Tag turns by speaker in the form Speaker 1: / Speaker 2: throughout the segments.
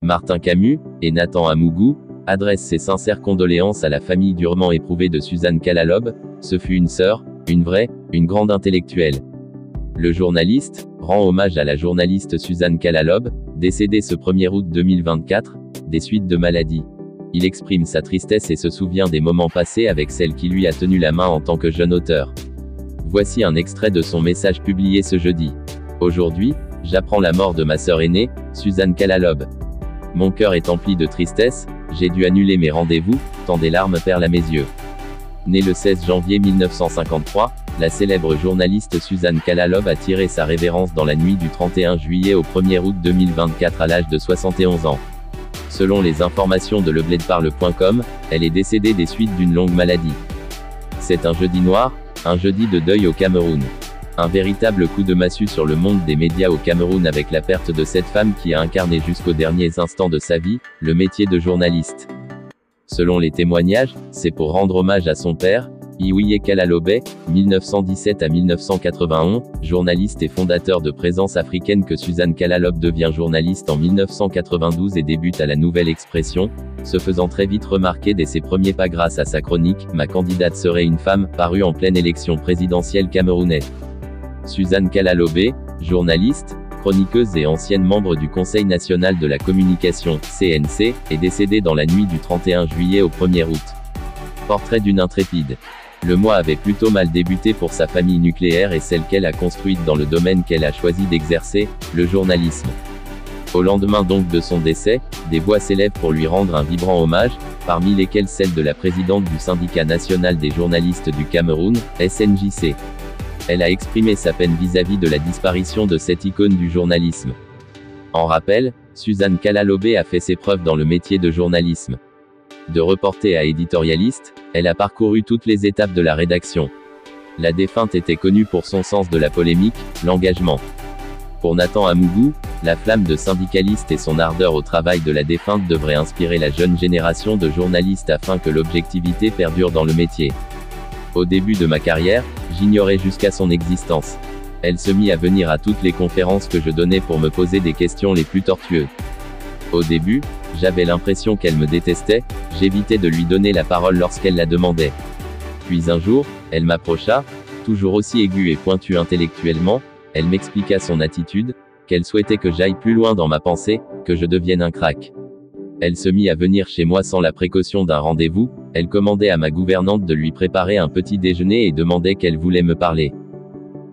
Speaker 1: Martin Camus et Nathan Amougou adressent ses sincères condoléances à la famille durement éprouvée de Suzanne Kalalob. Ce fut une sœur, une vraie, une grande intellectuelle. Le journaliste rend hommage à la journaliste Suzanne Kalalob, décédée ce 1er août 2024, des suites de maladie. Il exprime sa tristesse et se souvient des moments passés avec celle qui lui a tenu la main en tant que jeune auteur. Voici un extrait de son message publié ce jeudi. Aujourd'hui, j'apprends la mort de ma sœur aînée, Suzanne Kalalob. Mon cœur est empli de tristesse, j'ai dû annuler mes rendez-vous, tant des larmes perlent à mes yeux. Née le 16 janvier 1953, la célèbre journaliste Suzanne Kalalob a tiré sa révérence dans la nuit du 31 juillet au 1er août 2024 à l'âge de 71 ans. Selon les informations de leblaidparle.com, elle est décédée des suites d'une longue maladie. C'est un jeudi noir, un jeudi de deuil au Cameroun. Un véritable coup de massue sur le monde des médias au Cameroun avec la perte de cette femme qui a incarné jusqu'aux derniers instants de sa vie, le métier de journaliste. Selon les témoignages, c'est pour rendre hommage à son père, Iwiye Kalalobe, 1917 à 1991, journaliste et fondateur de Présence africaine que Suzanne Kalalob devient journaliste en 1992 et débute à la Nouvelle Expression, se faisant très vite remarquer dès ses premiers pas grâce à sa chronique « Ma candidate serait une femme » parue en pleine élection présidentielle camerounaise. Suzanne Kalalobe, journaliste, chroniqueuse et ancienne membre du Conseil national de la communication, CNC, est décédée dans la nuit du 31 juillet au 1er août. Portrait d'une intrépide. Le mois avait plutôt mal débuté pour sa famille nucléaire et celle qu'elle a construite dans le domaine qu'elle a choisi d'exercer, le journalisme. Au lendemain donc de son décès, des voix s'élèvent pour lui rendre un vibrant hommage, parmi lesquelles celle de la présidente du syndicat national des journalistes du Cameroun, SNJC. Elle a exprimé sa peine vis-à-vis de la disparition de cette icône du journalisme. En rappel, Suzanne Kalalobe a fait ses preuves dans le métier de journalisme. De reporter à éditorialiste, elle a parcouru toutes les étapes de la rédaction. La défunte était connue pour son sens de la polémique, l'engagement. Pour Nathan Amougou, la flamme de syndicaliste et son ardeur au travail de la défunte devraient inspirer la jeune génération de journalistes afin que l'objectivité perdure dans le métier. Au début de ma carrière, j'ignorais jusqu'à son existence. Elle se mit à venir à toutes les conférences que je donnais pour me poser des questions les plus tortueuses. Au début, j'avais l'impression qu'elle me détestait, j'évitais de lui donner la parole lorsqu'elle la demandait. Puis un jour, elle m'approcha, toujours aussi aiguë et pointue intellectuellement, elle m'expliqua son attitude, qu'elle souhaitait que j'aille plus loin dans ma pensée, que je devienne un crack. Elle se mit à venir chez moi sans la précaution d'un rendez-vous, elle commandait à ma gouvernante de lui préparer un petit déjeuner et demandait qu'elle voulait me parler.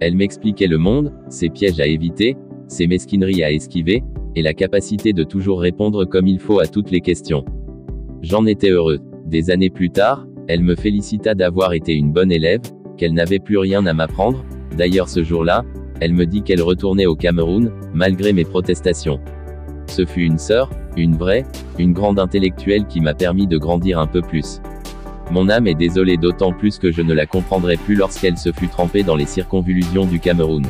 Speaker 1: Elle m'expliquait le monde, ses pièges à éviter, ses mesquineries à esquiver, et la capacité de toujours répondre comme il faut à toutes les questions. J'en étais heureux. Des années plus tard, elle me félicita d'avoir été une bonne élève, qu'elle n'avait plus rien à m'apprendre. D'ailleurs ce jour-là, elle me dit qu'elle retournait au Cameroun, malgré mes protestations. Ce fut une sœur, une vraie, une grande intellectuelle qui m'a permis de grandir un peu plus. Mon âme est désolée d'autant plus que je ne la comprendrai plus lorsqu'elle se fut trempée dans les circonvolutions du Cameroun.